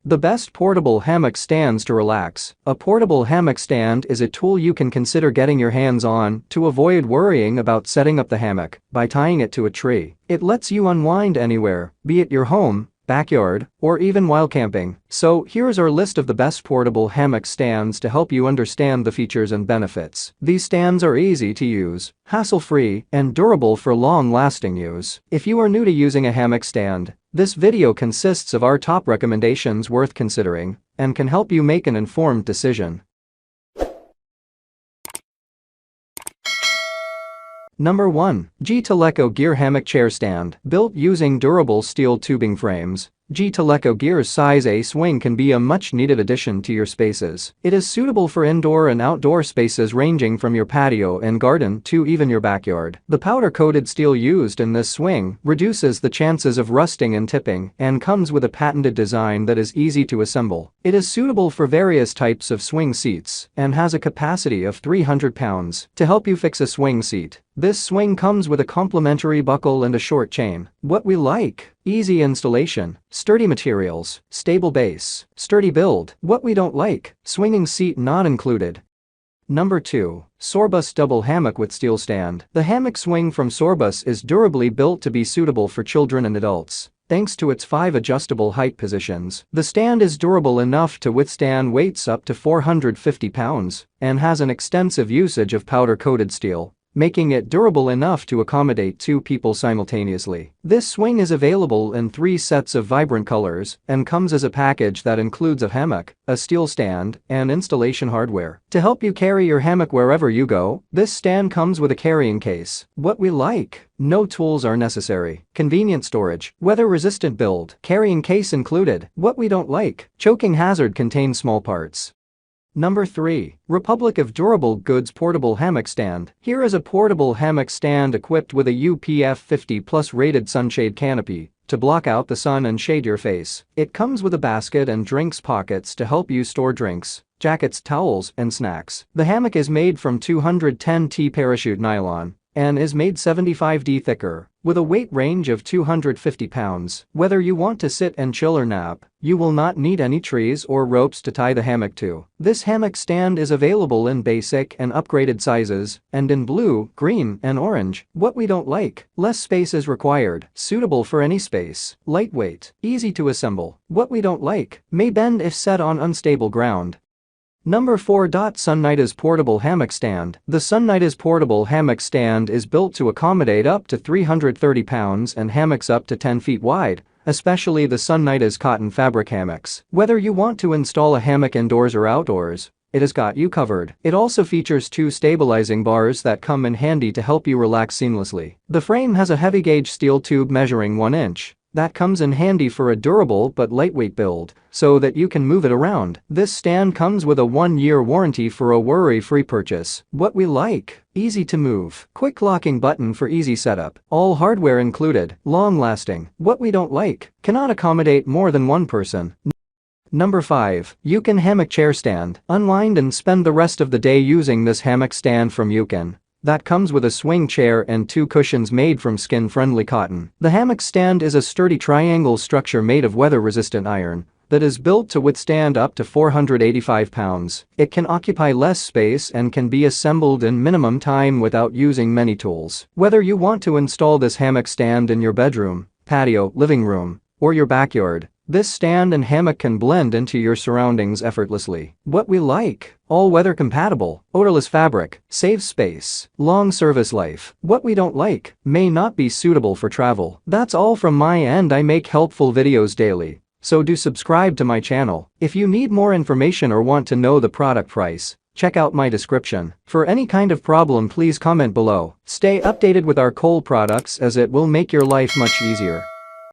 The best portable hammock stands to relax. A portable hammock stand is a tool you can consider getting your hands on to avoid worrying about setting up the hammock by tying it to a tree. It lets you unwind anywhere, be it your home, backyard, or even while camping. So here's our list of the best portable hammock stands to help you understand the features and benefits. These stands are easy to use, hassle-free, and durable for long-lasting use. If you are new to using a hammock stand, this video consists of our top recommendations worth considering and can help you make an informed decision. Number 1. Taleco Gear Hammock Chair Stand. Built using durable steel tubing frames, Taleco Gear's size A swing can be a much-needed addition to your spaces. It is suitable for indoor and outdoor spaces ranging from your patio and garden to even your backyard. The powder-coated steel used in this swing reduces the chances of rusting and tipping and comes with a patented design that is easy to assemble. It is suitable for various types of swing seats and has a capacity of 300 pounds. To help you fix a swing seat, this swing comes with a complimentary buckle and a short chain. What we like: easy installation, sturdy materials, stable base, sturdy build. What we don't like: swinging seat not included. Number 2. Sorbus Double Hammock with Steel Stand. The hammock swing from Sorbus is durably built to be suitable for children and adults. Thanks to its 5 adjustable height positions, the stand is durable enough to withstand weights up to 450 pounds and has an extensive usage of powder-coated steel, making it durable enough to accommodate 2 people simultaneously. This swing is available in 3 sets of vibrant colors and comes as a package that includes a hammock, a steel stand, and installation hardware. To help you carry your hammock wherever you go, this stand comes with a carrying case. What we like: no tools are necessary. Convenient storage. Weather-resistant build. Carrying case included. What we don't like: choking hazard contains small parts. Number 3. Republic of Durable Goods Portable Hammock Stand. Here is a portable hammock stand equipped with a UPF 50+ rated sunshade canopy to block out the sun and shade your face. It comes with a basket and drinks pockets to help you store drinks, jackets, towels, and snacks. The hammock is made from 210T parachute nylon and is made 75D thicker, with a weight range of 250 pounds. Whether you want to sit and chill or nap, you will not need any trees or ropes to tie the hammock to. This hammock stand is available in basic and upgraded sizes, and in blue, green, and orange. What we don't like: less space is required. Suitable for any space. Lightweight. Easy to assemble. What we don't like: may bend if set on unstable ground. Number 4. Sunnydaze Portable Hammock Stand. The Sunnydaze Portable Hammock Stand is built to accommodate up to 330 pounds and hammocks up to 10 feet wide, especially the Sunnydaze cotton fabric hammocks. Whether you want to install a hammock indoors or outdoors, it has got you covered. It also features 2 stabilizing bars that come in handy to help you relax seamlessly. The frame has a heavy-gauge steel tube measuring 1 inch. That comes in handy for a durable but lightweight build, so that you can move it around. This stand comes with a 1-year warranty for a worry-free purchase. What we like: easy to move, quick locking button for easy setup, all hardware included, long-lasting. What we don't like: cannot accommodate more than 1 person. Number 5. Yucan Hammock Chair Stand. Unwind and spend the rest of the day using this hammock stand from Yucan. That comes with a swing chair and 2 cushions made from skin-friendly cotton. The hammock stand is a sturdy triangle structure made of weather-resistant iron that is built to withstand up to 485 pounds. It can occupy less space and can be assembled in minimum time without using many tools. Whether you want to install this hammock stand in your bedroom, patio, living room, or your backyard, this stand and hammock can blend into your surroundings effortlessly. What we like: all-weather compatible, odorless fabric, saves space, long service life. What we don't like: may not be suitable for travel. That's all from my end. I make helpful videos daily, so do subscribe to my channel. If you need more information or want to know the product price, check out my description. For any kind of problem, please comment below. Stay updated with our Cole products, as it will make your life much easier.